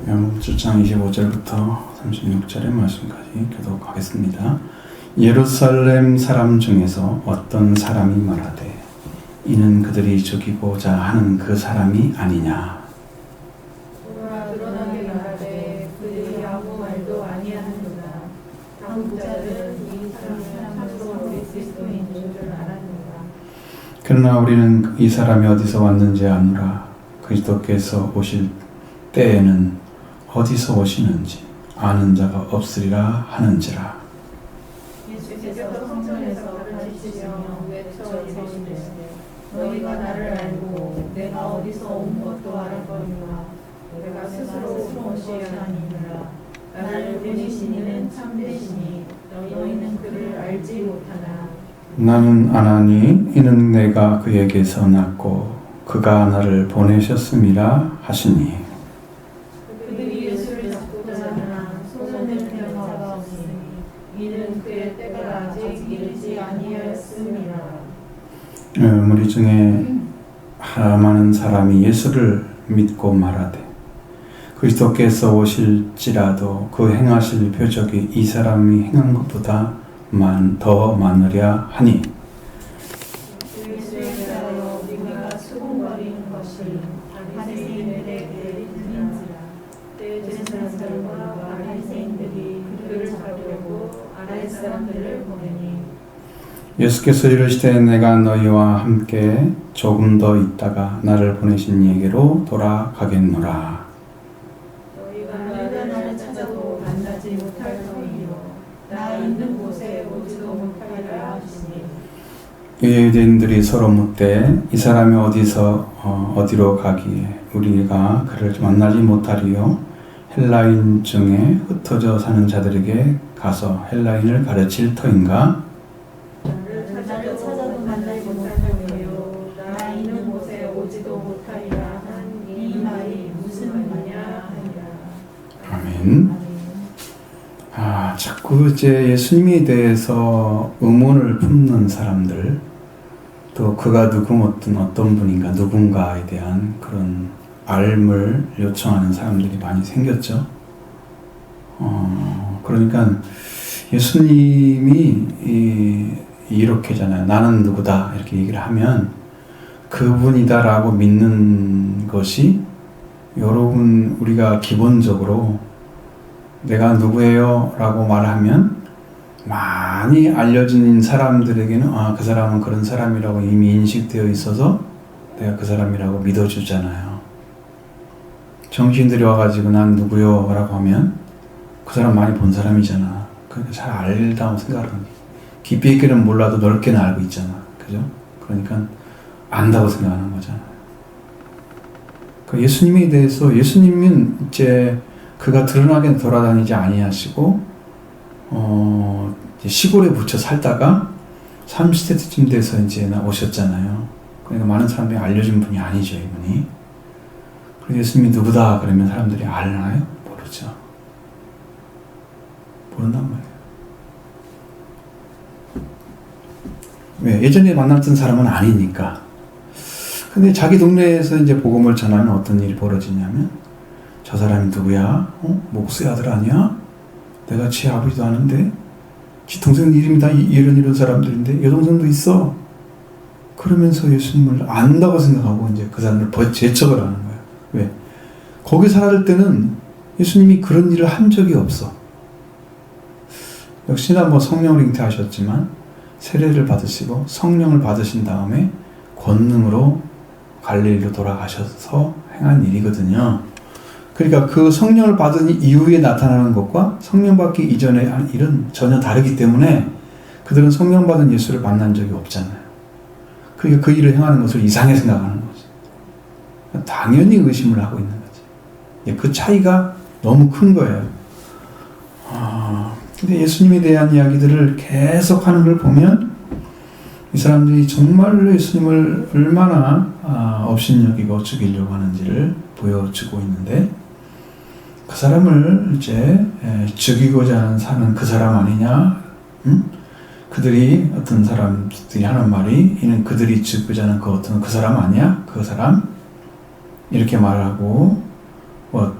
요한복음 7장 25절부터 36절의 말씀까지 교독하겠습니다. 예루살렘 사람 중에서 어떤 사람이 말하되 이는 그들이 죽이고자 하는 그 사람이 아니냐. 드러나게 말하되 그들이 아무 말도 아니하는도다. 당 부자들은 이 사람을 참으로 그리스도인 줄 알았는가. 그러나 우리는 이 사람이 어디서 왔는지 아노라. 그리스도께서 오실 때에는 어디서 오시는지 아는 자가 없으리라 하는지라. 예수께서 성전에서 가르치시며 외쳐 이르시되 너희가 나를 알고 내가 어디서 온 것도 알았거니와 내가 스스로 온 것이 아니니라. 나를 보내신 이는 참되시니 너희는 그를 알지 못하나. 나는 아나니 이는 내가 그에게서 낳고 그가 나를 보내셨음이라 하시니. 그들이 예수를 잡고자 하나 손을 댄 자가 없으니 이는 그의 때가 아직 이르지 아니하였음이라. 우리 중에 많은 사람이 예수를 믿고 말하되 그리스도께서 오실지라도 그 행하실 표적이 이 사람이 행한 것보다 더 많으랴 하니. 예수에 대하여 우리가 수군거리는 것이 바리새인들에게 들린지라. 대제사장들과 바리새인들이 그를 잡으려고 아랫사람들을 보내니 예수께서 이르시되 내가 너희와 함께 조금 더 있다가 나를 보내신 이에게로 돌아가겠노라. 너희가 나를 찾아도 만나지 못할 터이요 나 있는 곳에 오지도 못하리라 하시니. 유대인들이 서로 묻되 이 사람이 어디로 가기에 우리가 그를 만나지 못하리요. 헬라인 중에 흩어져 사는 자들에게 가서 헬라인을 가르칠 터인가? 나를 찾아도 만나지 못할 터이요 나 있는 곳에 오지도 못하리라 한 이 말이 무슨 말이냐 하니라. 아멘. 자꾸 이제 예수님에 대해서 의문을 품는 사람들, 또 그가 어떤 분인가, 누군가에 대한 그런 알을 요청하는 사람들이 많이 생겼죠. 그러니까 예수님이 이렇게잖아요. 나는 누구다 이렇게 얘기를 하면 그분이다라고 믿는 것이, 여러분 우리가 기본적으로 내가 누구예요? 라고 말하면 많이 알려진 사람들에게는 그 사람은 그런 사람이라고 이미 인식되어 있어서 내가 그 사람이라고 믿어주잖아요. 정치인들이 와가지고 난 누구요? 라고 하면 그 사람 많이 본 사람이잖아. 그러니까 잘 알다고 생각하는 거예요. 깊이 있게는 몰라도 넓게는 알고 있잖아. 그죠? 그러니까 안다고 생각하는 거잖아요. 예수님에 대해서, 예수님은 이제 그가 드러나게 돌아다니지 아니하시고 시골에 묻혀 살다가 30대쯤 돼서 이제 오셨잖아요. 그러니까 많은 사람들이 알려진 분이 아니죠, 이분이. 그래서 예수님이 누구다 그러면 사람들이 알나요? 모르죠. 모른단 말이에요. 왜? 예전에 만났던 사람은 아니니까. 근데 자기 동네에서 이제 복음을 전하면 어떤 일이 벌어지냐면, 저 사람이 누구야? 목수의 아들 아니야? 내가 지 아버지도 아는데? 지 동생 이름이 다 이런 사람들인데? 여동생도 있어? 그러면서 예수님을 안다고 생각하고 이제 그 사람을 제척을 하는 거예요. 왜? 거기 살았을 때는 예수님이 그런 일을 한 적이 없어. 역시나 성령을 잉태하셨지만 세례를 받으시고 성령을 받으신 다음에 권능으로 갈릴리로 돌아가셔서 행한 일이거든요. 그러니까 그 성령을 받은 이후에 나타나는 것과 성령 받기 이전의 일은 전혀 다르기 때문에 그들은 성령 받은 예수를 만난 적이 없잖아요. 그러니까 그 일을 행하는 것을 이상하게 생각하는 거죠. 당연히 의심을 하고 있는 거지. 그 차이가 너무 큰 거예요. 근데 예수님에 대한 이야기들을 계속 하는 걸 보면 이 사람들이 정말로 예수님을 얼마나 업신여기고 죽이려고 하는지를 보여주고 있는데, 그 사람을 이제 죽이고자 사는 그 사람 아니냐? 그들이 어떤 사람들이 하는 말이 이는 그들이 죽고자 하는 그 사람 아니야? 그 사람? 이렇게 말하고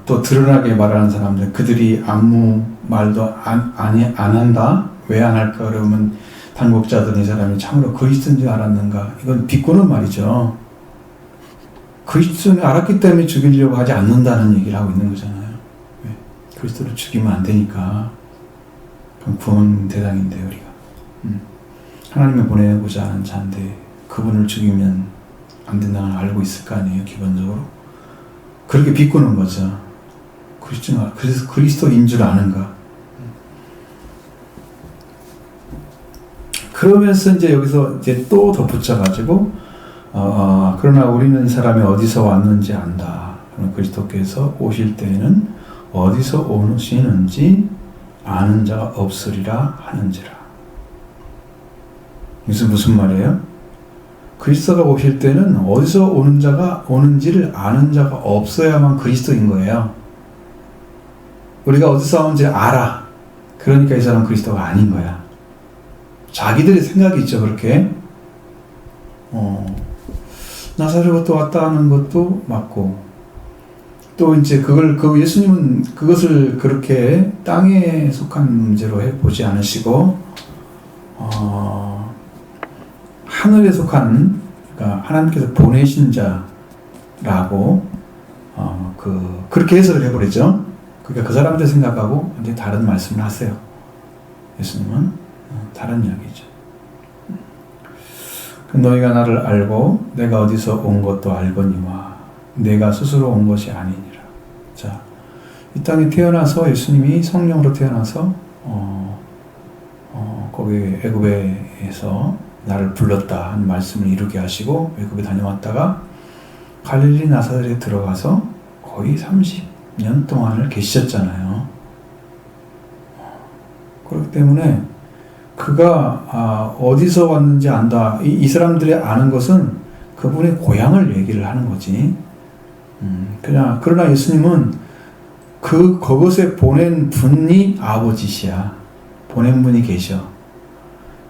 또 드러나게 말하는 사람들, 그들이 아무 말도 안 한다? 왜 안 할까? 그러면 당국자들은 이 사람이 참으로 그리스도인 줄 알았는가? 이건 비꼬는 말이죠. 그리스도를 알았기 때문에 죽이려고 하지 않는다는 얘기를 하고 있는 거잖아요. 왜? 그리스도를 죽이면 안 되니까. 그럼 구원 대상인데 우리가. 하나님을 보내고자 하는 자인데 그분을 죽이면 안 된다는 걸 알고 있을 거 아니에요, 기본적으로. 그렇게 비꼬는 거죠. 그래서 그리스도인 줄 아는가. 그러면서 이제 여기서 이제 또 덧붙여가지고, 그러나 우리는 사람이 어디서 왔는지 안다. 그럼 그리스도께서 오실 때에는 어디서 오시는지 아는 자가 없으리라 하는지라. 이것은 무슨 말이에요? 그리스도가 오실 때는 어디서 오는지를 아는 자가 없어야만 그리스도인 거예요. 우리가 어디서 오는지 알아. 그러니까 이 사람은 그리스도가 아닌 거야. 자기들의 생각이 있죠, 그렇게. 나사렛부터 왔다 하는 것도 맞고, 또 이제 예수님은 그것을 그렇게 땅에 속한 문제로 해보지 않으시고, 하늘에 속한, 그러니까 하나님께서 보내신 자라고, 그렇게 해석을 해버리죠. 그러니까 그 사람들 생각하고 이제 다른 말씀을 하세요. 예수님은 다른 이야기죠. 너희가 나를 알고 내가 어디서 온 것도 알거니와 내가 스스로 온 것이 아니니라. 자, 이 땅에 태어나서 예수님이 성령으로 태어나서 거기 애굽에서 나를 불렀다 하는 말씀을 이루게 하시고 애굽에 다녀왔다가 갈릴리 나사렛에 들어가서 거의 30년 동안을 계시셨잖아요. 그렇기 때문에 그가 어디서 왔는지 안다. 이 사람들이 아는 것은 그분의 고향을 얘기를 하는 거지. 그러나 예수님은 그것에 보낸 분이 아버지시야. 보낸 분이 계셔.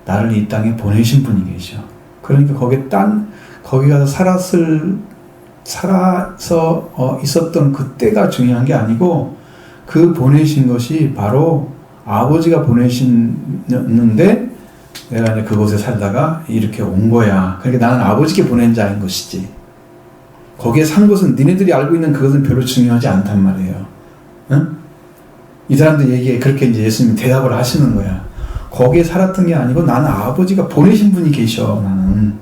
나를 이 땅에 보내신 분이 계셔. 그러니까 거기 가서 살아서 있었던 그때가 중요한 게 아니고 그 보내신 것이 바로 아버지가 보내셨는데 내가 이제 그곳에 살다가 이렇게 온 거야. 그러니까 나는 아버지께 보낸 자인 것이지. 거기에 산 것은 니네들이 알고 있는 그것은 별로 중요하지 않단 말이에요. 응? 이 사람들 얘기에 그렇게 이제 예수님이 대답을 하시는 거야. 거기에 살았던 게 아니고 나는 아버지가 보내신 분이 계셔. 나는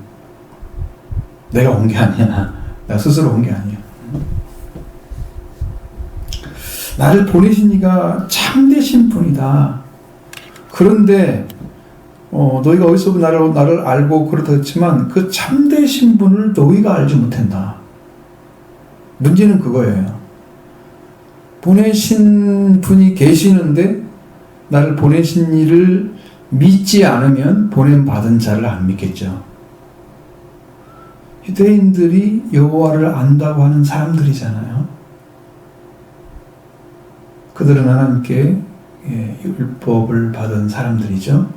내가 온 게 아니야. 내가 스스로 온 게 아니야. 나를 보내신 이가 참되신 분이다. 그런데 너희가 어디서 나를 알고 그렇다 했지만 그 참되신 분을 너희가 알지 못한다. 문제는 그거예요. 보내신 분이 계시는데 나를 보내신 이를 믿지 않으면 보냄받은 자를 안 믿겠죠. 유대인들이 여호와를 안다고 하는 사람들이잖아요. 그들은 하나님께 율법을 받은 사람들이죠.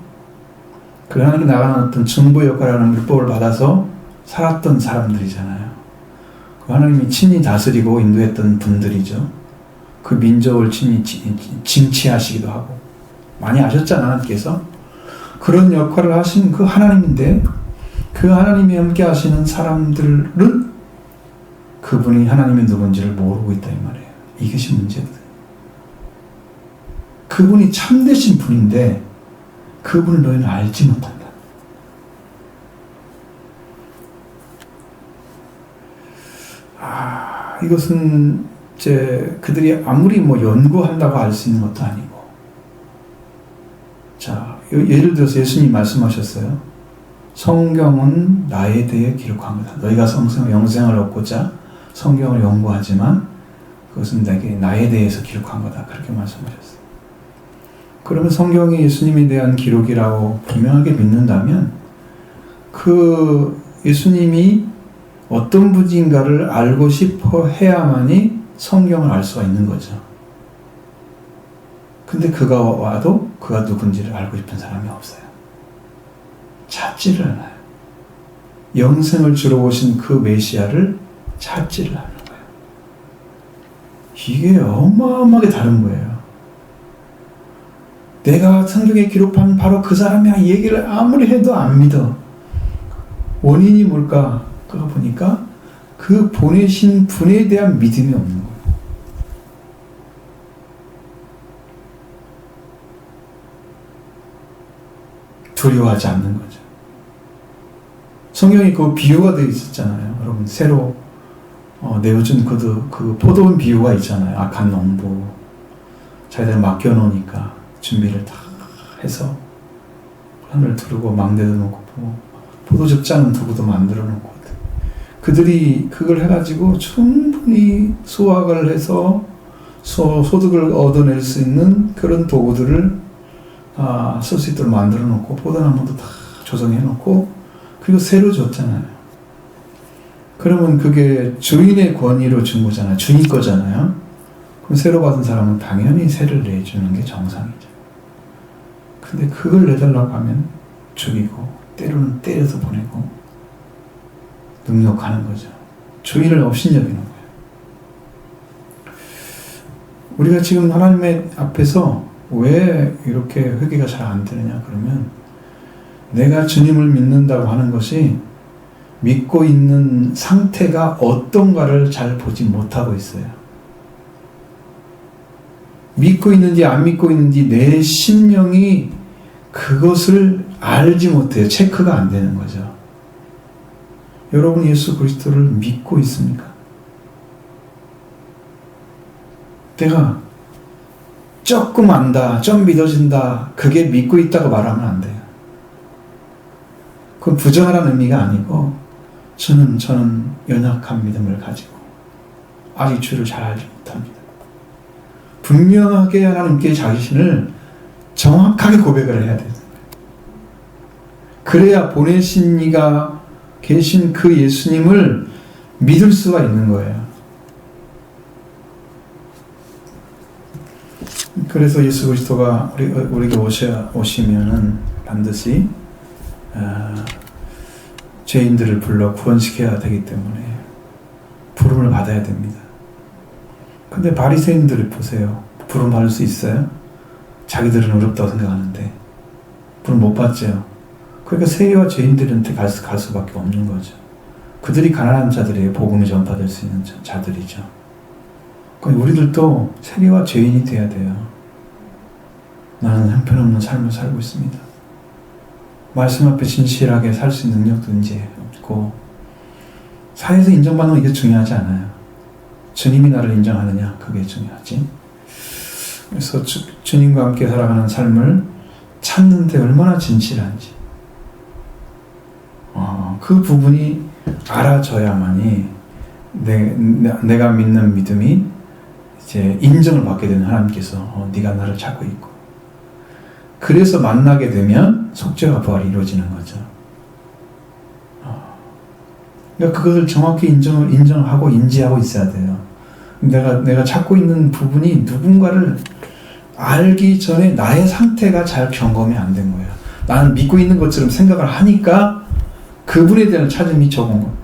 그 하나님께 나가는 어떤 정보 역할하는 율법을 받아서 살았던 사람들이잖아요. 그 하나님이 친히 다스리고 인도했던 분들이죠. 그 민족을 친히 징치하시기도 하고 많이 아셨잖아요. 하나님께서 그런 역할을 하신 그 하나님인데 그 하나님이 함께 하시는 사람들은 그분이 하나님이 누군지를 모르고 있다 이 말이에요. 이것이 문제거든요. 그분이 참되신 분인데 그분을 너희는 알지 못한다. 이것은 이제 그들이 아무리 연구한다고 알 수 있는 것도 아니고. 자, 예를 들어서 예수님이 말씀하셨어요. 성경은 나에 대해 기록한 거다. 너희가 영생을 얻고자 성경을 연구하지만 그것은 나에 대해서 기록한 거다. 그렇게 말씀하셨어요. 그러면 성경이 예수님에 대한 기록이라고 분명하게 믿는다면 그 예수님이 어떤 분인가를 알고 싶어 해야만이 성경을 알 수가 있는 거죠. 근데 그가 와도 그가 누군지를 알고 싶은 사람이 없어요. 찾지를 않아요. 영생을 주러 오신 그 메시아를 찾지를 않는 거예요. 이게 어마어마하게 다른 거예요. 내가 성경에 기록한 바로 그 사람이랑 얘기를 아무리 해도 안 믿어. 원인이 뭘까? 그거 보니까 그 보내신 분에 대한 믿음이 없는 거예요. 두려워하지 않는 거죠. 성경에 그 비유가 되어 있었잖아요. 여러분, 새로 내어준 그 포도원 비유가 있잖아요. 악한 농부. 자기들 맡겨놓으니까 준비를 다 해서 하늘 두르고 망대도 놓고 포도즙자는 두고도 만들어 놓고 그들이 그걸 해가지고 충분히 수확을 해서 소득을 얻어낼 수 있는 그런 도구들을 쓸 수 있도록 만들어 놓고 포도나무도 다 조성해 놓고 그리고 새로 줬잖아요. 그러면 그게 주인의 권위로 준 거잖아요. 주인 거잖아요. 그럼 새로 받은 사람은 당연히 새를 내주는 게 정상이죠. 근데 그걸 내달라고 하면 죽이고 때로는 때려서 보내고 능욕하는 거죠. 주인을 업신여기는 거예요. 우리가 지금 하나님의 앞에서 왜 이렇게 회개가 잘 안 되느냐 그러면 내가 주님을 믿는다고 하는 것이 믿고 있는 상태가 어떤가를 잘 보지 못하고 있어요. 믿고 있는지 안 믿고 있는지 내 심령이 그것을 알지 못해요. 체크가 안 되는 거죠. 여러분 예수 그리스도를 믿고 있습니까? 내가 조금 안다, 좀 믿어진다, 그게 믿고 있다고 말하면 안 돼요. 그건 부정하라는 의미가 아니고 저는 연약한 믿음을 가지고 아직 주를 잘 알지 못합니다. 분명하게 하나님께 자신을 정확하게 고백을 해야 돼요. 그래야 보내신 이가 계신 그 예수님을 믿을 수가 있는 거예요. 그래서 예수 그리스도가 우리에게 오시면은 반드시 죄인들을 불러 구원시켜야 되기 때문에 부름을 받아야 됩니다. 근데 바리새인들을 보세요. 부름 받을 수 있어요? 자기들은 어렵다고 생각하는데 부름 못 받죠. 그러니까 세리와 죄인들한테 갈 수밖에 없는 거죠. 그들이 가난한 자들이에요. 복음이 전파될 수 있는 자들이죠. 그러니까 우리들도 세리와 죄인이 돼야 돼요. 나는 형편없는 삶을 살고 있습니다. 말씀 앞에 진실하게 살 수 있는 능력도 이제 없고 사회에서 인정받는 건 이게 중요하지 않아요. 주님이 나를 인정하느냐 그게 중요하지. 그래서 주님과 함께 살아가는 삶을 찾는데 얼마나 진실한지 그 부분이 알아져야만이 내가 믿는 믿음이 이제 인정을 받게 되는 하나님께서 네가 나를 찾고 있고 그래서 만나게 되면 속죄와 부활이 이루어지는 거죠. 그러니까 그것을 정확히 인정하고 인지하고 있어야 돼요. 내가 찾고 있는 부분이 누군가를 알기 전에 나의 상태가 잘 점검이 안 된 거예요. 나는 믿고 있는 것처럼 생각을 하니까 그분에 대한 찾음이 적은 거예요.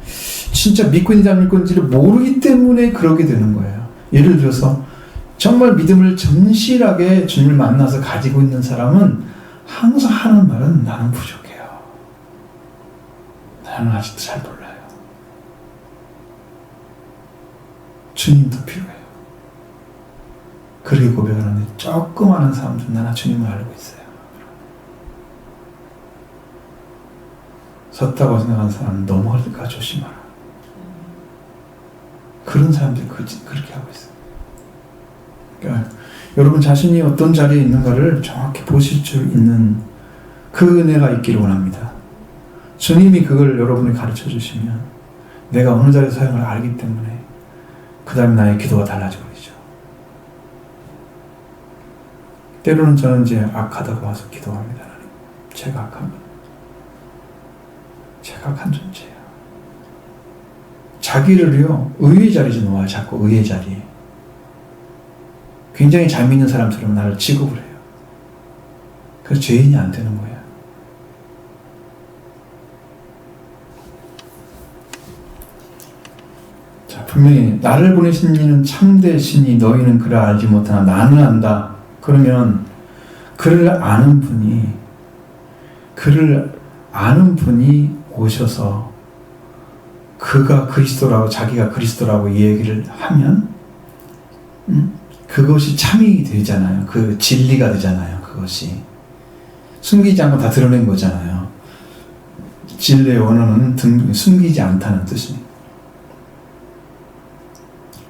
진짜 믿고 있는지 안 믿고 있는지를 모르기 때문에 그러게 되는 거예요. 예를 들어서 정말 믿음을 정실하게 주님을 만나서 가지고 있는 사람은 항상 하는 말은 나는 부족해요. 나는 아직도 잘 몰라요. 주님도 필요해요. 그렇게 고백하는데 조금 아는 사람들은 나는 주님을 알고 있어요. 섰다고 생각하는 사람은 넘어갈까 조심하라. 그런 사람들이 그렇게 하고 있어요. 그러니까 여러분 자신이 어떤 자리에 있는가를 정확히 보실 줄 있는 그 은혜가 있기를 원합니다. 주님이 그걸 여러분이 가르쳐 주시면 내가 어느 자리에서 사용을 알기 때문에 그 다음에 나의 기도가 달라지고 있죠. 때로는 저는 이제 악하다고 와서 기도합니다. 하나님, 제가 악합니다. 제가 악한 존재예요. 자기를요 의의 자리에 놓아요. 자꾸 의의 자리에. 굉장히 잘 믿는 사람처럼 나를 취급을 해요. 그래서 죄인이 안 되는 거예요. 자, 분명히 나를 보내신 이는 참된 신이 너희는 그를 알지 못하나 나는 안다. 그러면 그를 아는 분이 오셔서 그가 그리스도라고 자기가 그리스도라고 이 얘기를 하면 그것이 참이 되잖아요. 그 진리가 되잖아요. 그것이 숨기지 않고 다 드러낸 거잖아요. 진리의 원어는 숨기지 않다는 뜻입니다.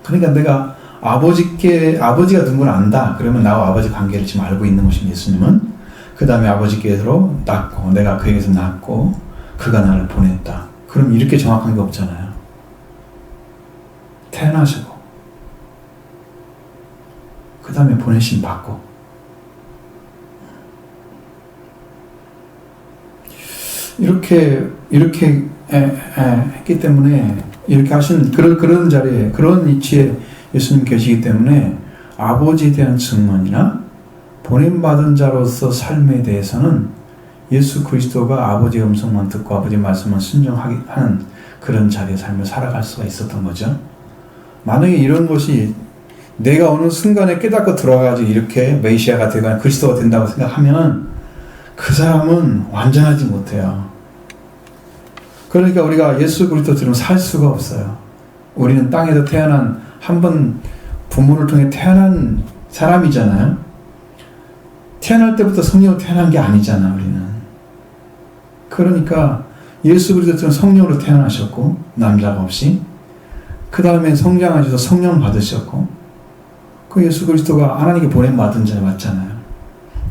그러니까 내가 아버지가 누군 안다. 그러면 나와 아버지 관계를 지금 알고 있는 것입니다. 예수님은 그 다음에 아버지께로 낳고 내가 그에게서 낳고 그가 나를 보냈다. 그럼 이렇게 정확한 게 없잖아요. 태어나시고 그 다음에 보내심 받고 이렇게 했기 때문에 이렇게 하신 그런 자리에 그런 위치에 예수님 계시기 때문에 아버지에 대한 증언이나 보냄받은 자로서 삶에 대해서는 예수 그리스도가 아버지의 음성만 듣고 아버지의 말씀만 순종하는 그런 자리의 삶을 살아갈 수가 있었던 거죠. 만약에 이런 것이 내가 어느 순간에 깨닫고 들어가지고 이렇게 메시아가 되거나 그리스도가 된다고 생각하면 그 사람은 완전하지 못해요. 그러니까 우리가 예수 그리스도 들으면 살 수가 없어요. 우리는 땅에서 태어난 한 번 부모를 통해 태어난 사람이잖아요. 태어날 때부터 성령으로 태어난 게 아니잖아, 우리는. 그러니까 예수 그리스도는 성령으로 태어나셨고 남자가 없이 그 다음에 성장하셔서 성령 받으셨고 그 예수 그리스도가 하나님께 보냄받은 자 맞잖아요.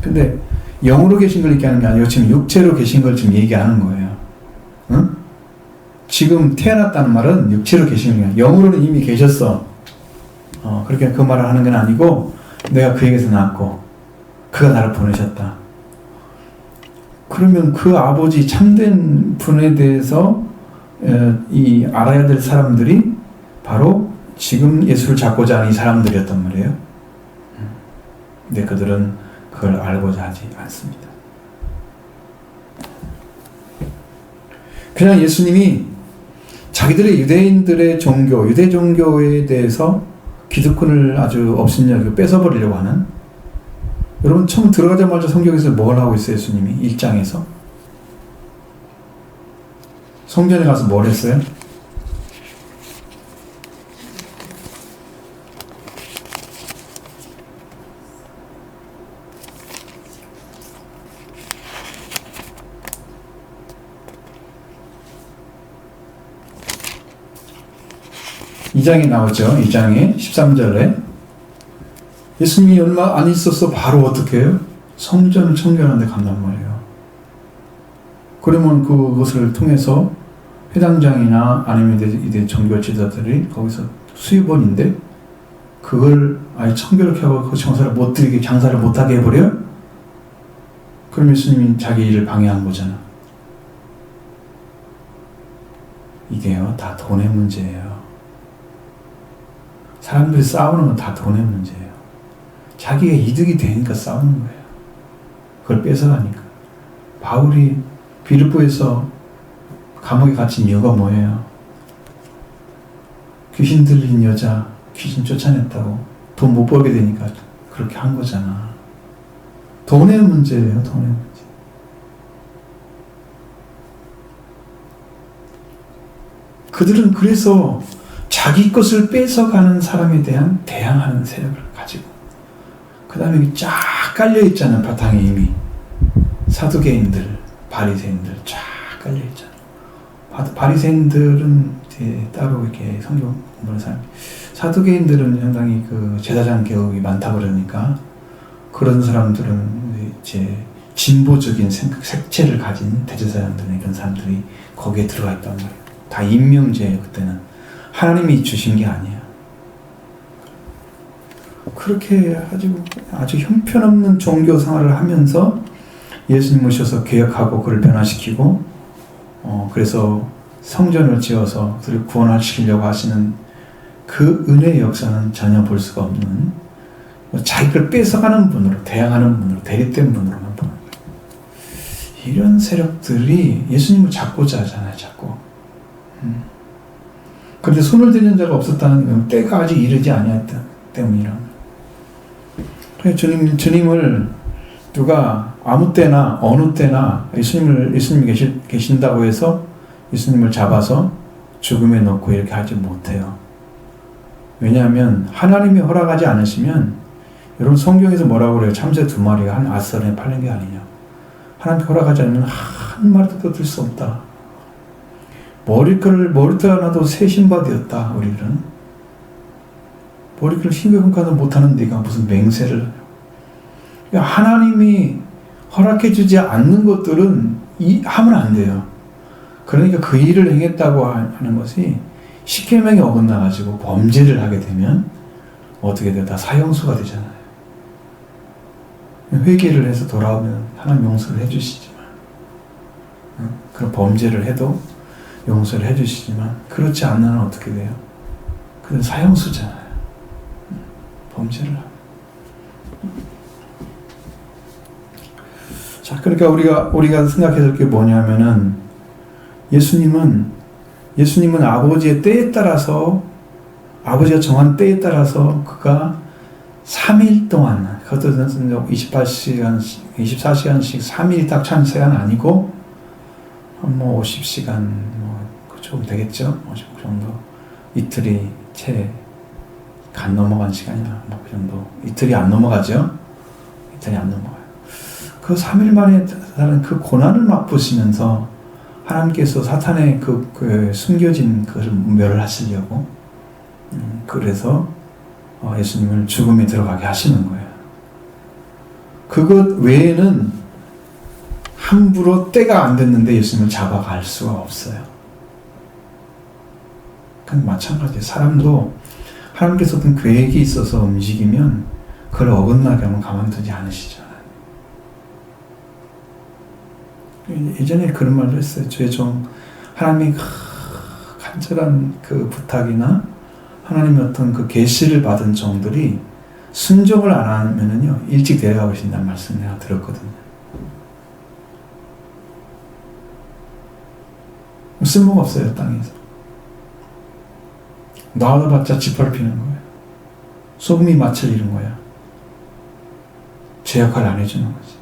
근데 영으로 계신 걸 얘기하는 게 아니고 지금 육체로 계신 걸 지금 얘기하는 거예요. 응? 지금 태어났다는 말은 육체로 계시는 거야. 영으로는 이미 계셨어. 그렇게 그 말을 하는 건 아니고 내가 그에게서 낳았고 그가 나를 보내셨다. 그러면 그 아버지 참된 분에 대해서 이 알아야 될 사람들이 바로 지금 예수를 잡고자 하는 이 사람들이었단 말이에요. 근데 그들은 그걸 알고자 하지 않습니다. 그냥 예수님이 자기들의 유대인들의 종교, 유대 종교에 대해서 기득권을 아주 업신여기고 뺏어버리려고 하는, 여러분 처음 들어가자마자 성경에서 뭘 하고 있어요? 예수님이 1장에서 성전에 가서 뭘 했어요? 이 장에 나오죠. 2장에 13절에 예수님이 얼마 안 있어서 바로 어떻게 해요? 성전을 청결하는 데 간단 말이에요. 그러면 그것을 통해서 회당장이나 아니면 이제 종교 지도자들이 거기서 수입원인데 그걸 아예 청결하게 하고 그 장사를 못 드리게 장사를 못하게 해버려요? 그럼 예수님이 자기 일을 방해한 거잖아. 이게요, 다 돈의 문제예요. 사람들이 싸우는 건 다 돈의 문제예요. 자기가 이득이 되니까 싸우는 거예요. 그걸 뺏어가니까. 바울이 빌립보에서 감옥에 갇힌 이유가 뭐예요? 귀신 들린 여자, 귀신 쫓아냈다고 돈 못 벌게 되니까 그렇게 한 거잖아. 돈의 문제예요, 돈의 문제. 그들은 그래서 자기 것을 뺏어가는 사람에 대한 대항하는 세력을 가지고 그 다음에 쫙 깔려있잖아요. 바탕에 이미 사두개인들, 바리새인들 쫙 깔려있잖아요. 바리새인들은 이제 따로 이렇게 성경 공부하는 사람, 사두개인들은 상당히 그 제사장 개혁이 많다 그러니까 그런 사람들은 이제 진보적인 색채를 가진 대제사장들 이런 사람들이 거기에 들어가 있단 말이에요. 다 임명제예요. 그때는 하나님이 주신 게 아니에요. 그렇게 아주 형편없는 종교 생활을 하면서 예수님 오셔서 개혁하고 그를 변화시키고 그래서 성전을 지어서 그를 구원시키려고 하시는 그 은혜의 역사는 전혀 볼 수가 없는, 자기 걸 뺏어가는 분으로, 대항하는 분으로, 대립된 분으로만 보는 거예요. 이런 세력들이 예수님을 잡고자 하잖아요. 자꾸 그런데 손을 대는 자가 없었다는 건 때가 아직 이르지 아니했다 때문이라. 주님을 누가 아무 때나 어느 때나 예수님이 계신다고 해서 예수님을 잡아서 죽음에 넣고 이렇게 하지 못해요. 왜냐하면 하나님이 허락하지 않으시면, 여러분 성경에서 뭐라고 그래요? 참새 2마리가 한 아스란에 팔린 게 아니냐. 하나님이 허락하지 않으면 한 마리도 더 들 수 없다. 머리털 하나도 새 신바 되었다. 우리는 머리털 흰개분가도 못하는 네가 무슨 맹세를 해요. 그러니까 하나님이 허락해주지 않는 것들은 하면 안 돼요. 그러니까 그 일을 행했다고 하는 것이 십계명에 어긋나가지고 범죄를 하게 되면 어떻게 돼요? 다 사형수가 되잖아요. 회개를 해서 돌아오면 하나님 용서를 해주시지만, 그런 범죄를 해도 용서를 해주시지만, 그렇지 않는 한 어떻게 돼요? 그건 사형수잖아요. 범죄를 하면. 자, 그러니까 우리가 생각해야 될 게 뭐냐면은, 예수님은 아버지의 때에 따라서, 아버지가 정한 때에 따라서 그가 3일 동안, 그것도 24시간씩 3일이 딱 찬 시간 아니고, 50시간, 좀 되겠죠? 그 정도. 이틀이 채 간 넘어간 시간이나, 그 정도. 이틀이 안 넘어가죠? 이틀이 안 넘어가요. 그 3일 만에 다른 그 고난을 맛보시면서 하나님께서 사탄의 그 숨겨진 그것을 멸하시려고, 그래서 예수님을 죽음에 들어가게 하시는 거예요. 그것 외에는 함부로 때가 안 됐는데 예수님을 잡아갈 수가 없어요. 그건 마찬가지예요. 사람도 하나님께서 어떤 계획이 있어서 움직이면 그걸 어긋나게 하면 가만두지 않으시잖아요. 예전에 그런 말도 했어요. 저의 종 하나님이 간절한 그 부탁이나 하나님의 어떤 그 계시를 받은 종들이 순종을 안 하면은요, 일찍 데려가 보신다는 말씀 내가 들었거든요. 쓸모가 없어요, 땅에서. 나와봤자 짓밟히는 거예요. 소금이 맛을 잃은 거야. 제 역할을 안 해주는 거지.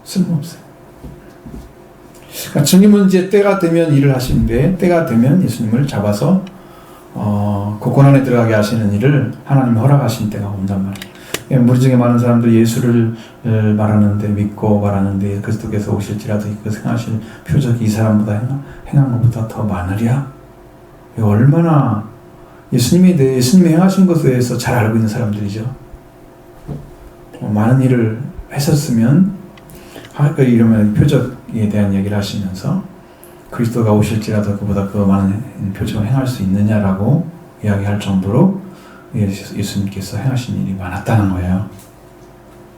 쓸모없어요. 그러니까 주님은 이제 때가 되면 일을 하시는데, 때가 되면 예수님을 잡아서 그 고난에 들어가게 하시는 일을 하나님이 허락하신 때가 온단 말이에요. 우리 중에 많은 사람들 예수를 말하는데, 믿고 말하는데 그리스도께서 오실지라도 그 행하실 표적이 이 사람보다 행한 것보다 더 많으랴? 얼마나 예수님이 행하신 것에 대해서 잘 알고 있는 사람들이죠. 많은 일을 했었으면 이러면 표적에 대한 얘기를 하시면서 그리스도가 오실지라도 그보다 그 많은 표적을 행할 수 있느냐라고 이야기할 정도로 예수님께서 행하신 일이 많았다는 거예요.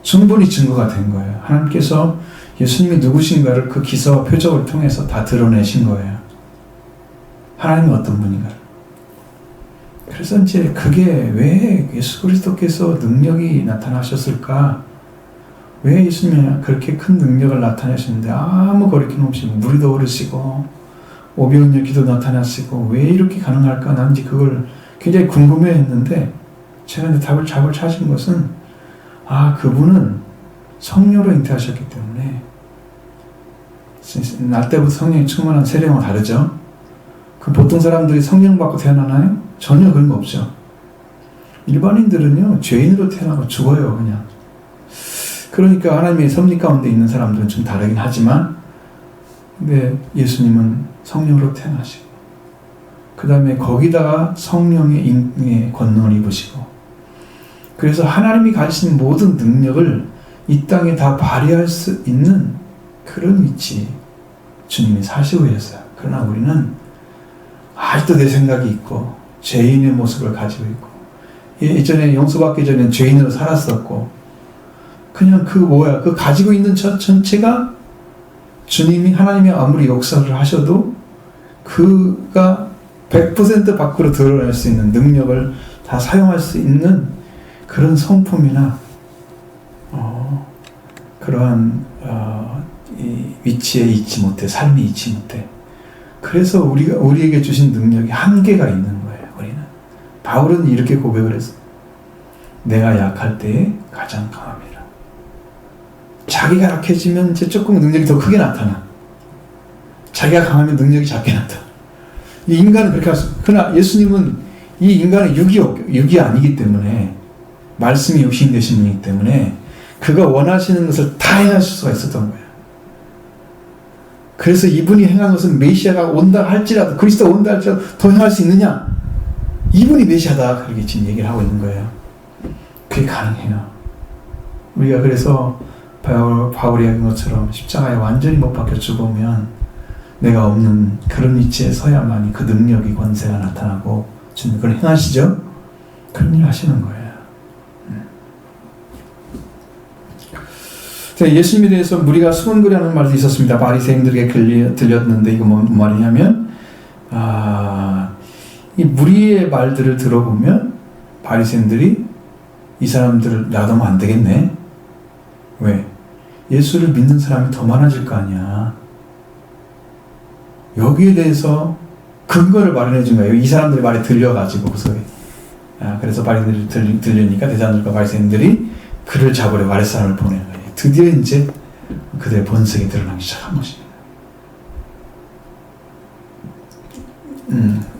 충분히 증거가 된 거예요. 하나님께서 예수님이 누구신가를 그 기사와 표적을 통해서 다 드러내신 거예요. 하나님이 어떤 분인가를. 그래서 이제 그게 왜 예수 그리스도께서 능력이 나타나셨을까? 왜 예수님이 그렇게 큰 능력을 나타내셨는데 아무 거리낌 없이 물이도 오르시고 오병이어 기도 나타나시고 왜 이렇게 가능할까? 난 이제 그걸 굉장히 궁금해했는데 제가 이제 답을 찾은 것은 그분은 성령으로 잉태하셨기 때문에 날 때부터 성령이 충만한 세례와 다르죠. 그 보통 사람들이 성령 받고 태어나나요? 전혀 그런 거 없죠. 일반인들은요 죄인으로 태어나고 죽어요 그냥. 그러니까 하나님의 섭리 가운데 있는 사람들은 좀 다르긴 하지만, 근데 예수님은 성령으로 태어나시고, 그 다음에 거기다가 성령의 인의 권능을 입으시고, 그래서 하나님이 가지신 모든 능력을 이 땅에 다 발휘할 수 있는 그런 위치 주님이 사시고 계셨어요. 그러나 우리는 아직도 내 생각이 있고 죄인의 모습을 가지고 있고, 예전에 용서받기 전에 죄인으로 살았었고, 그냥 그 가지고 있는 것 전체가 주님이 하나님이 아무리 역사를 하셔도 그가 100% 밖으로 드러낼 수 있는 능력을 다 사용할 수 있는 그런 성품이나 그러한 이 위치에 있지 못해, 삶이 있지 못해. 그래서 우리에게 주신 능력이 한계가 있는 거예요. 우리는. 바울은 이렇게 고백을 했어. 내가 약할 때에 가장 강합니다. 자기가 약해지면 이제 조금 능력이 더 크게 나타나. 자기가 강하면 능력이 작게 나타나. 이 인간은 그렇게 할 수. 그러나 예수님은 이 인간의 육이 아니기 때문에, 말씀이 육신 되신 분이기 때문에 그가 원하시는 것을 다 행하실 수가 있었던 거예요. 그래서 이분이 행한 것은 메시아가 온다 할지라도, 그리스도가 온다 할지라도 더 행할 수 있느냐? 이분이 메시아다. 그렇게 지금 얘기를 하고 있는 거예요. 그게 가능해요. 우리가 그래서 바울이 한 것처럼 십자가에 완전히 못 박혀 죽으면 내가 없는 그런 위치에 서야만이 그 능력이, 권세가 나타나고 주님 그걸 행하시죠? 그런 일 하시는 거예요. 예수님에 대해서 무리가 수군거리하는 말도 있었습니다. 바리새인들에게 들렸는데 이거 뭔 말이냐면, 이 무리의 말들을 들어보면 바리새인들이 이 사람들을 놔두면 안 되겠네. 왜? 예수를 믿는 사람이 더 많아질 거 아니야. 여기에 대해서 근거를 마련해 준 거예요. 이 사람들의 말에 들려가지고 그래서 바리새인들이 들리니까 대장들과 바리새인들이 그를 잡으려고 아랫사람을 보내는 거예요. 드디어 이제 그들의 본색이 드러나기 시작한 것입니다.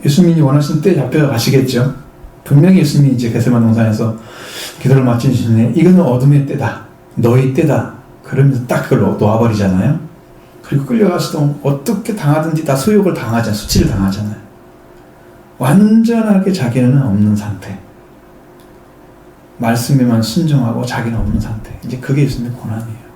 예수님이 원하시는 때에 잡혀가시겠죠. 분명히 예수님이 이제 겟세마네 동산에서 기도를 마치시네. 이거는 어둠의 때다. 너의 때다. 그러면서 딱 그걸 놓아버리잖아요. 그리고 끌려가서도 어떻게 당하든지 다 수욕을 당하잖아요. 수치를 당하잖아요. 완전하게 자기는 없는 상태. 말씀에만 순종하고 자기는 없는 상태. 이제 그게 예수님의 고난이에요.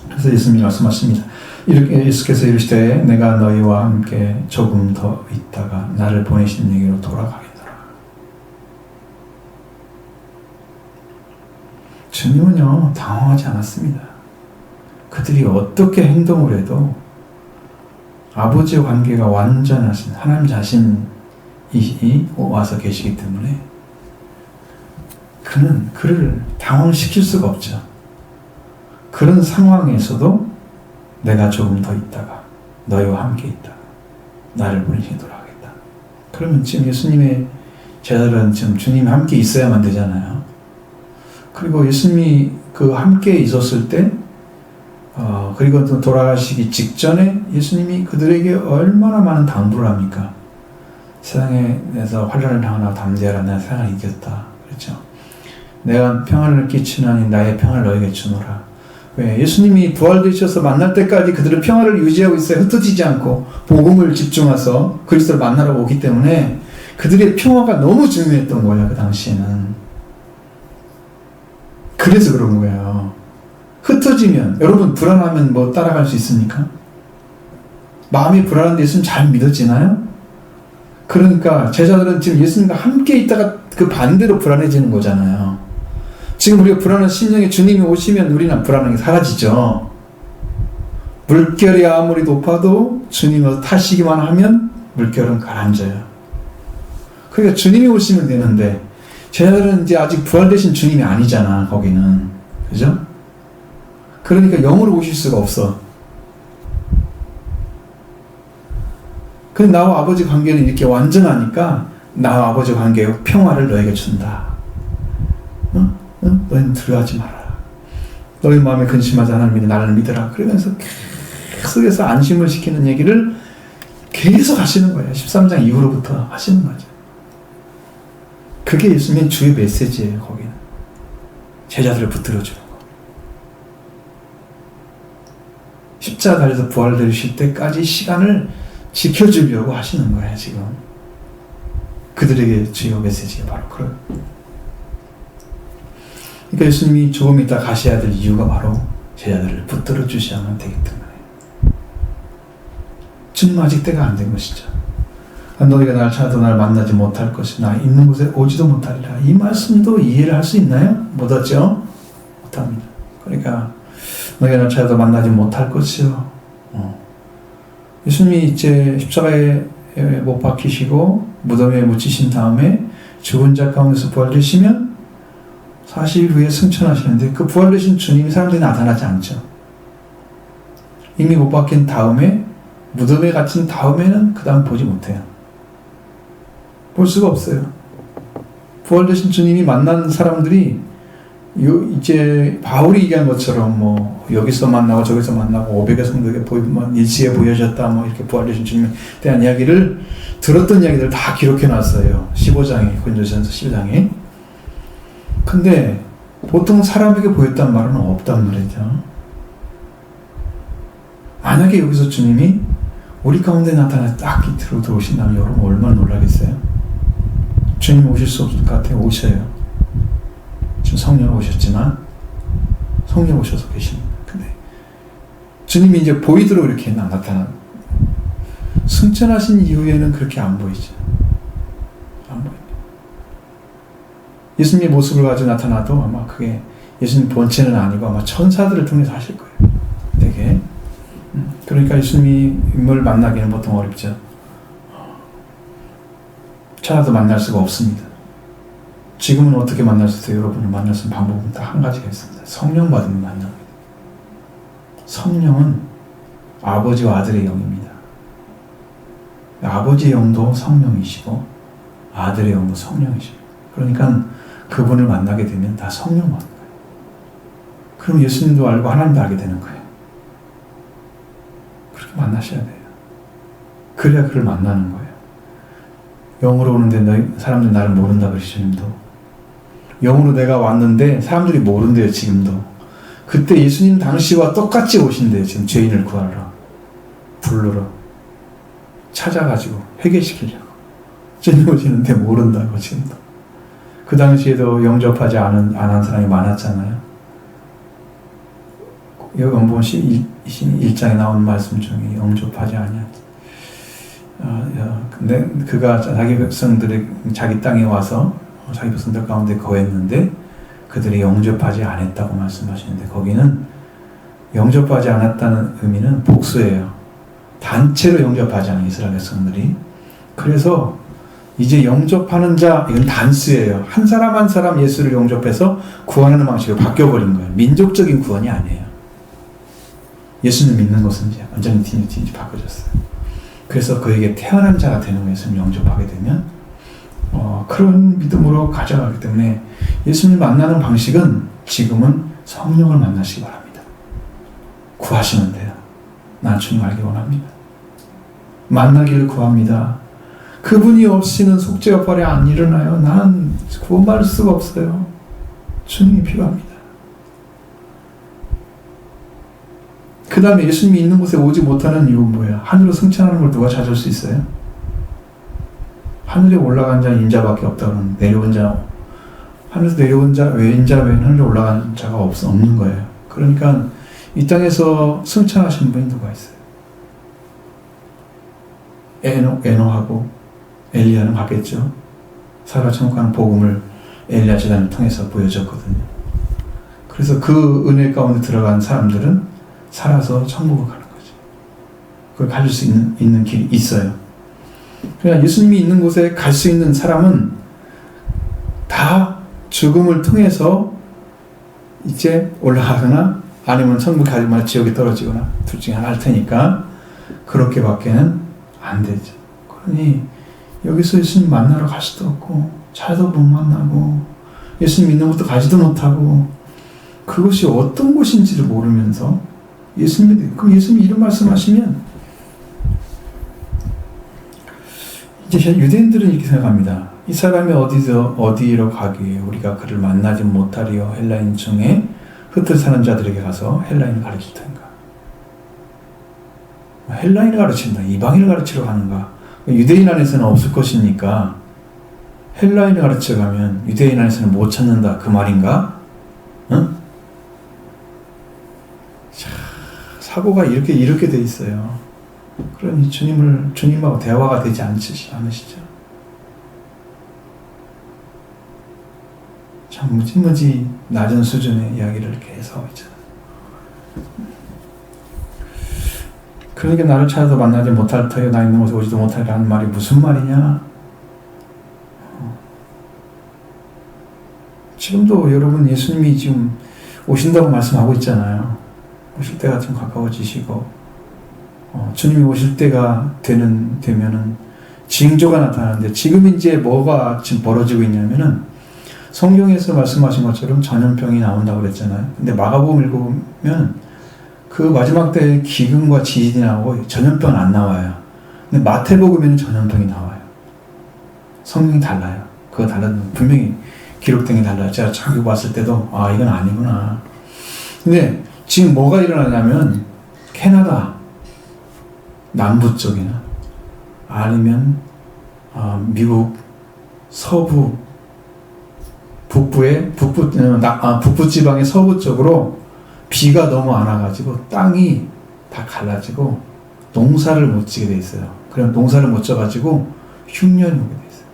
그래서 예수님이 말씀하십니다. 이렇게 예수께서 이르시되 내가 너희와 함께 조금 더 있다가 나를 보내신 얘기로 돌아가겠노라. 주님은요 당황하지 않았습니다. 그들이 어떻게 행동을 해도 아버지와 관계가 완전하신 하나님 자신이 와서 계시기 때문에 그는 그를 당황시킬 수가 없죠. 그런 상황에서도 내가 조금 더 있다가 너희와 함께 있다가 나를 보내시게 돌아가겠다. 그러면 지금 예수님의 제자들은 지금 주님이 함께 있어야만 되잖아요. 그리고 예수님이 그 함께 있었을 때 그리고 또 돌아가시기 직전에 예수님이 그들에게 얼마나 많은 당부를 합니까? 세상에서 환난을 당하나 담대하라. 내가 세상을 이겼다. 그렇죠? 내가 평안을 끼치나니 나의 평안을 너에게 주노라. 왜? 예수님이 부활되셔서 만날 때까지 그들은 평화를 유지하고 있어요. 흩어지지 않고 복음을 집중해서 그리스도를 만나러 오기 때문에 그들의 평화가 너무 중요했던 거예요. 그 당시에는. 그래서 그런 거예요. 흩어지면 여러분 불안하면 뭐 따라갈 수 있습니까? 마음이 불안한 데 있으면 잘 믿어지나요? 그러니까 제자들은 지금 예수님과 함께 있다가 그 반대로 불안해지는 거잖아요. 지금 우리가 불안한 심령에 주님이 오시면 우리는 불안한 게 사라지죠. 물결이 아무리 높아도 주님을 타시기만 하면 물결은 가라앉아요. 그러니까 주님이 오시면 되는데 제자들은 이제 아직 부활되신 주님이 아니잖아. 거기는. 그죠? 그러니까 영으로 오실 수가 없어. 근데 나와 아버지 관계는 이렇게 완전하니까 나와 아버지 관계의 평화를 너에게 준다. 너희는 두려워하지 마라. 너희 마음에 근심하지 하나님이 나를 믿으라. 그러면서 계속해서 안심을 시키는 얘기를 계속 하시는 거예요. 13장 이후로부터 하시는 거죠. 그게 예수님의 주의 메시지예요. 거기는 제자들을 붙들어주는 거. 십자가에서 부활되실 때까지 시간을 지켜주려고 하시는 거예요. 지금 그들에게 주요 메시지가 바로 그런. 그러니까 예수님이 조금 이따 가셔야 될 이유가 바로 제자들을 붙들어 주셔야만 되기 때문에. 주님 아직 때가 안 된 것이죠. 너희가 날 찾아도 날 만나지 못할 것이 나 있는 곳에 오지도 못하리라. 이 말씀도 이해를 할 수 있나요? 못하죠? 못합니다. 그러니까 너희가 날 찾아도 만나지 못할 것이요. 예수님이 이제 십자가에 못 박히시고 무덤에 묻히신 다음에 죽은 자 가운데서 부활되시면 40일 후에 승천하시는데 그 부활되신 주님이 사람들이 나타나지 않죠. 이미 못 박힌 다음에, 무덤에 갇힌 다음에는 그 다음 보지 못해요. 볼 수가 없어요. 부활되신 주님이 만난 사람들이 이제 바울이 얘기한 것처럼 뭐 여기서 만나고 저기서 만나고 500의 성도에게 일시에 보여졌다 뭐 이렇게 부활되신 주님에 대한 이야기를 들었던 이야기들 다 기록해 놨어요. 15장에 고린도전서 15장에. 근데 보통 사람에게 보였단 말은 없단 말이죠. 만약에 여기서 주님이 우리 가운데 나타나 딱 깃으로 들어오신다면 여러분 얼마나 놀라겠어요? 주님 오실 수 없을 것 같아요. 오셔요. 지금 성령 오셨지만 성령 오셔서 계십니다. 근데 주님이 이제 보이도록 이렇게 나타나. 승천하신 이후에는 그렇게 안 보이죠. 안 보입니다. 예수님의 모습을 가지고 나타나도 아마 그게 예수님 본체는 아니고 아마 천사들을 통해서 하실 거예요. 되게. 그러니까 예수님을 만나기는 보통 어렵죠. 찾아도 만날 수가 없습니다. 지금은 어떻게 만날 수 있어요? 여러분을 만날 수 있는 방법은 딱 한 가지가 있습니다. 성령 받으면 만납니다. 성령은 아버지와 아들의 영입니다. 아버지의 영도 성령이시고 아들의 영도 성령이십니다. 그러니까 그분을 만나게 되면 다 성령 받는 거예요. 그럼 예수님도 알고 하나님도 알게 되는 거예요. 그렇게 만나셔야 돼요. 그래야 그를 만나는 거예요. 영으로 오는데 너희 사람들이 나를 모른다 그러시 주님도. 영으로 내가 왔는데 사람들이 모른대요. 지금도. 그때 예수님 당시와 똑같이 오신대요. 지금 죄인을 구하러 부르러 찾아가지고 회개시키려고. 주님 오시는데 모른다고 지금도. 그 당시에도 영접하지 않은 사람이 많았잖아요. 여기 원본 1장에 나온 말씀 중에 영접하지 아니하지. 근데 그가 자기 백성들의 자기 땅에 와서 자기 백성들 가운데 거했는데 그들이 영접하지 않았다고 말씀하시는데 거기는 영접하지 않았다는 의미는 복수예요. 단체로 영접하지 않은 이스라엘 백성들이. 그래서 이제 영접하는 자, 이건 단수예요. 한 사람 한 사람 예수를 영접해서 구원하는 방식으로 바뀌어버린 거예요. 민족적인 구원이 아니에요. 예수를 믿는 것은 이제 완전히 뒤집어 바꿔졌어요. 그래서 그에게 태어난 자가 되는 거예요. 예수를 영접하게 되면 그런 믿음으로 가져가기 때문에 예수님을 만나는 방식은 지금은 성령을 만나시기 바랍니다. 구하시면 돼요. 난 주님 알기 원합니다. 만나기를 구합니다. 그분이 없이는 속죄와 벌이 안 일어나요. 나는 구원받을 수가 없어요. 주님이 필요합니다. 그 다음에 예수님이 있는 곳에 오지 못하는 이유는 뭐예요? 하늘로 승천하는 걸 누가 찾을 수 있어요? 하늘에 올라간 자는 인자밖에 없다고는 내려온 자, 하늘에서 내려온 자 외인 자 외에는 하늘에 올라간 자가 없는 거예요. 그러니까 이 땅에서 승천하신 분이 누가 있어요? 에노하고 엘리야는 갔겠죠. 사라 천국 가는 복음을 엘리야 제단을 통해서 보여줬거든요. 그래서 그 은혜 가운데 들어간 사람들은 살아서 천국을 가는 거죠. 그걸 가질 수 있는 길이 있어요. 그러니까 예수님이 있는 곳에 갈 수 있는 사람은 다 죽음을 통해서 이제 올라가거나 아니면 천국 가지만 지옥에 떨어지거나 둘 중에 하나 할 테니까 그렇게밖에는 안 되죠. 그러니 여기서 예수님 만나러 갈 수도 없고 찾아도 못 만나고 예수님 있는 곳도 가지도 못하고 그것이 어떤 곳인지를 모르면서 그럼 예수님이 이런 말씀하시면 이제 유대인들은 이렇게 생각합니다. 이 사람이 어디로 가기에 우리가 그를 만나지 못하리요. 헬라인 중에 흩어 사는 자들에게 가서 헬라인을 가르칠 텐가. 헬라인을 가르친다. 이방인을 가르치러 가는가. 유대인 안에서는 없을 것이니까 헬라인을 가르쳐 가면 유대인 안에서는 못 찾는다. 그 말인가? 응? 자, 사고가 이렇게 돼 있어요. 그러니 주님하고 대화가 되지 않으시죠? 참 무지무지 낮은 수준의 이야기를 계속 하고 있잖아요. 그러니까 나를 찾아도 만나지 못할 터여 나 있는 곳에 오지도 못하리라는 말이 무슨 말이냐? 지금도 여러분 예수님이 지금 오신다고 말씀하고 있잖아요. 오실 때가 좀 가까워지시고 주님이 오실 때가 되면은 징조가 나타나는데 지금 이제 뭐가 지금 벌어지고 있냐면은 성경에서 말씀하신 것처럼 전염병이 나온다고 그랬잖아요. 근데 마가복음 읽어보면 그 마지막 때 기근과 지진이 나오고 전염병은 안 나와요. 근데 마태복음에는 전염병이 나와요. 성경이 달라요. 그거 달라요. 분명히 기록된 게 달라요. 제가 자기 봤을 때도 이건 아니구나. 근데 지금 뭐가 일어나냐면 캐나다 남부 쪽이나 아니면 미국 서부 북부 지방의 서부 쪽으로 비가 너무 안 와가지고 땅이 다 갈라지고 농사를 못 지게 돼 있어요. 그럼 농사를 못 져가지고 흉년이 오게 돼 있어요.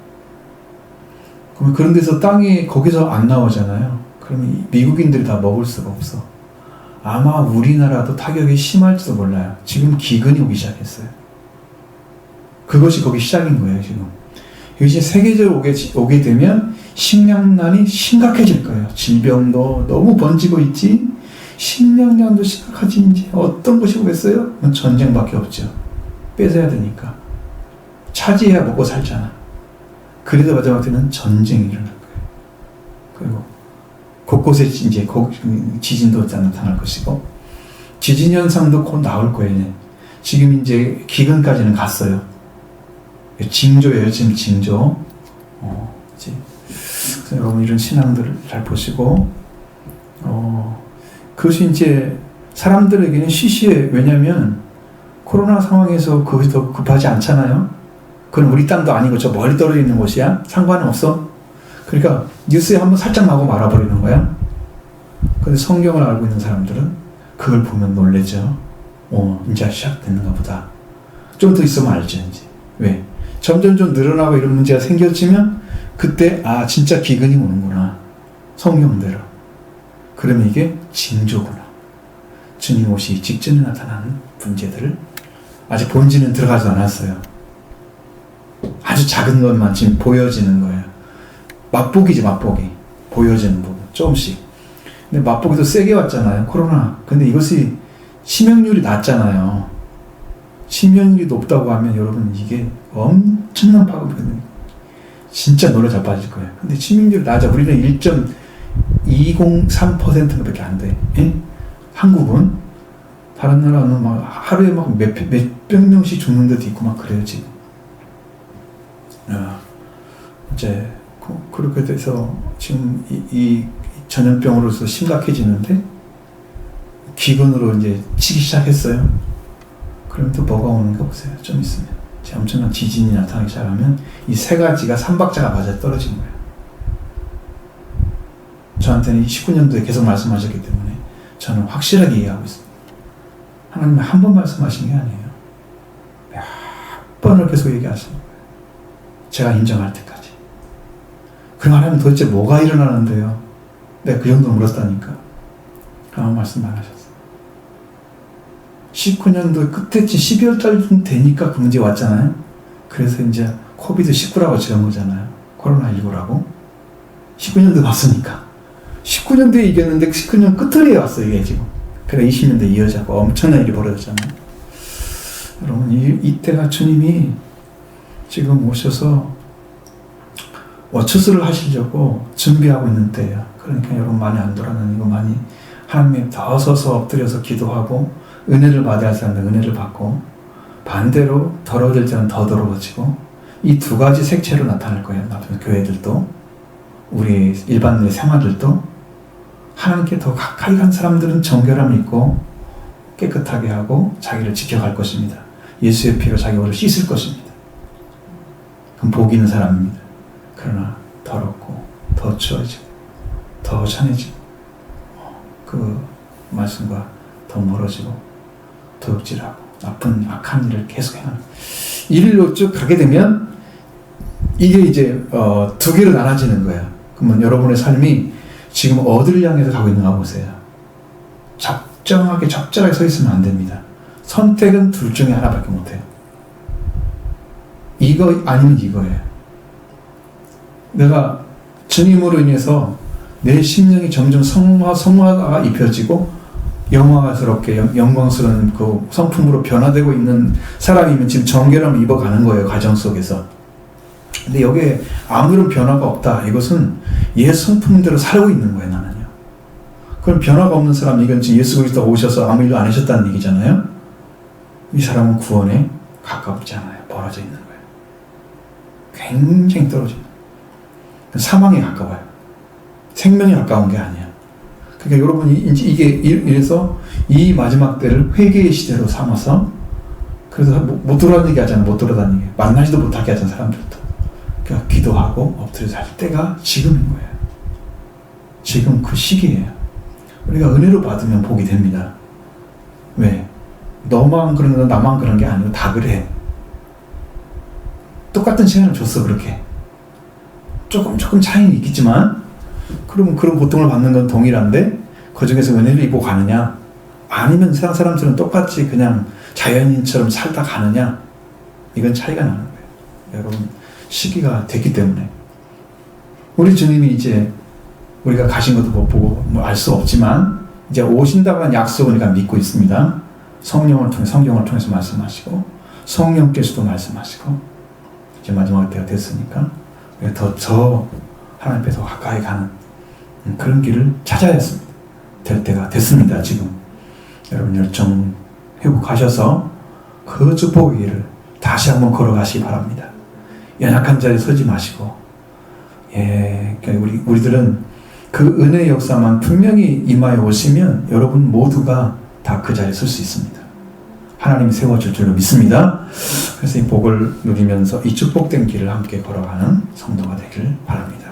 그럼 그런 데서 땅이 거기서 안 나오잖아요. 그러면 미국인들이 다 먹을 수가 없어. 아마 우리나라도 타격이 심할지도 몰라요. 지금 기근이 오기 시작했어요. 그것이 거기 시작인 거예요, 지금. 이제 세계적으로 오게 되면 식량난이 심각해질 거예요. 질병도 너무 번지고 있지. 식량난도 심각하지. 이제 어떤 것이 오겠어요? 전쟁밖에 없죠. 뺏어야 되니까. 차지해야 먹고 살잖아. 그래서 마지막 때는 전쟁이 일어날 거예요. 그리고 곳곳에 이제 지진도 나타날 것이고, 지진 현상도 곧 나올 거예요. 지금 이제 기근까지는 갔어요. 징조예요, 지금 징조. 그래서 여러분 이런 신앙들을 잘 보시고, 그것이 이제 사람들에게는 시시해. 왜냐면 코로나 상황에서 그것이 더 급하지 않잖아요. 그건 우리 땅도 아니고 저 멀리 떨어져 있는 곳이야. 상관은 없어. 그러니까 뉴스에 한번 살짝 나고 말아버리는 거야. 근데 성경을 알고 있는 사람들은 그걸 보면 놀라죠. 이제 시작됐는가 보다. 좀 더 있으면 알죠, 이제. 왜? 점점 좀 늘어나고 이런 문제가 생겨지면 그때 진짜 기근이 오는구나. 성경대로. 그러면 이게 징조구나. 주님 오시기 직전에 나타나는 문제들을 아직 본질은 들어가지 않았어요. 아주 작은 것만 지금 보여지는 거예요. 맛보기지, 맛보기. 보여지는 부분. 조금씩. 근데 맛보기도 세게 왔잖아요. 코로나. 근데 이것이 치명률이 낮잖아요. 치명률이 높다고 하면 여러분 이게 엄청난 파급력이 진짜 노래 자빠질 거예요. 근데 치명률이 낮아. 우리는 1.203%밖에 안 돼. 예? 한국은 다른 나라는 막 하루에 막 몇백 명씩 죽는 데도 있고 막 그래요 지금. 이제 그렇게 돼서 지금 이 전염병으로서 심각해지는데 기근으로 이제 치기 시작했어요. 그럼 또 뭐가 오는가 보세요. 좀 있으면 엄청난 지진이 나타나기 시작하면 이 세 가지가 삼박자가 맞아 떨어진 거예요. 저한테는 19년도에 계속 말씀하셨기 때문에 저는 확실하게 이해하고 있습니다. 하나님은 한 번 말씀하신 게 아니에요. 몇 번을 계속 얘기하시는 거예요. 제가 인정할 때까지. 그럼 하나님 도대체 뭐가 일어나는데요? 내가 그 정도 물었다니까. 그런 말씀 안 하셨어요. 19년도 끝에쯤 12월 달쯤 되니까 그 문제 왔잖아요. 그래서 이제 코비드19라고 지은 거잖아요. 코로나19라고. 19년도 왔으니까. 19년도에 이겼는데 19년 끝에 왔어 이게 지금. 그래 20년대 이어지고 엄청난 일이 벌어졌잖아요. 여러분 이때가 주님이 지금 오셔서 어처스를 하시려고 준비하고 있는 때예요. 그러니까 여러분 많이 안 돌아다니고 많이 하나님께 더 서서 엎드려서 기도하고 은혜를 받아야 할 사람들 은혜를 받고 반대로 더러워질 때는 더 더러워지고 이 두 가지 색채로 나타날 거예요. 교회들도 우리 일반인의 생활들도 하나님께 더 가까이 간 사람들은 정결함이 있고 깨끗하게 하고 자기를 지켜갈 것입니다. 예수의 피로 자기 옷을 씻을 것입니다. 그럼 복 있는 사람입니다. 그러나 더럽고 더 추워지고 더 찬해지고 그 말씀과 더 멀어지고 도둑질하고 나쁜 악한 일을 계속 행하는 이 일로 쭉 가게 되면 이게 이제 두 개로 나눠지는 거예요. 그러면 여러분의 삶이 지금 어디를 향해서 가고 있는가 보세요. 적정하게 적절하게 서 있으면 안 됩니다. 선택은 둘 중에 하나밖에 못해요. 이거 아니면 이거예요. 내가 주님으로 인해서 내 심령이 점점 성화가 입혀지고 영화스럽게 영광스러운 그 성품으로 변화되고 있는 사람이면 지금 정결함을 입어가는 거예요. 가정 속에서. 근데 여기에 아무런 변화가 없다. 이것은 옛 성품대로 살고 있는 거예요. 나는요. 그럼 변화가 없는 사람, 이건 지금 예수 그리스도가 오셔서 아무 일도 안 하셨다는 얘기잖아요. 이 사람은 구원에 가깝지 않아요. 멀어져 있는 거예요. 굉장히 떨어져 있는 거예요. 사망에 가까워요. 생명에 가까운 게 아니에요. 그러니까 여러분이 이게 이래서 이 마지막 때를 회개의 시대로 삼아서, 그래서 못 돌아다니게 하잖아요. 못 돌아다니게. 만나지도 못하게 하잖아요. 사람들도. 그러니까 기도하고 엎드려서 할 때가 지금인 거예요. 지금 그 시기예요. 우리가 은혜로 받으면 복이 됩니다. 왜? 너만 그런 거 나만 그런 게 아니고 다 그래. 똑같은 시간을 줬어. 그렇게 조금 차이는 있겠지만, 그러면 그런 고통을 받는 건 동일한데 그 중에서 은혜를 입고 가느냐, 아니면 세상 사람들은 똑같이 그냥 자연인처럼 살다 가느냐, 이건 차이가 나는 거예요. 여러분, 시기가 됐기 때문에. 우리 주님이 이제 우리가 가신 것도 못 보고 알 수 없지만 이제 오신다고 한 약속을 우리가 믿고 있습니다. 성령을 통해, 성경을 통해서 말씀하시고 성령께서도 말씀하시고, 이제 마지막 때가 됐으니까 더 하나님 앞에 더 가까이 가는 그런 길을 찾아야 될 때가 됐습니다. 지금 여러분 열정 회복하셔서 그 축복의 길을 다시 한번 걸어가시기 바랍니다. 연약한 자리에 서지 마시고, 그러니까 우리들은 그 은혜의 역사만 분명히 임하여 오시면 여러분 모두가 다 그 자리에 설 수 있습니다. 하나님이 세워줄 줄로 믿습니다. 그래서 이 복을 누리면서 이 축복된 길을 함께 걸어가는 성도가 되길 바랍니다.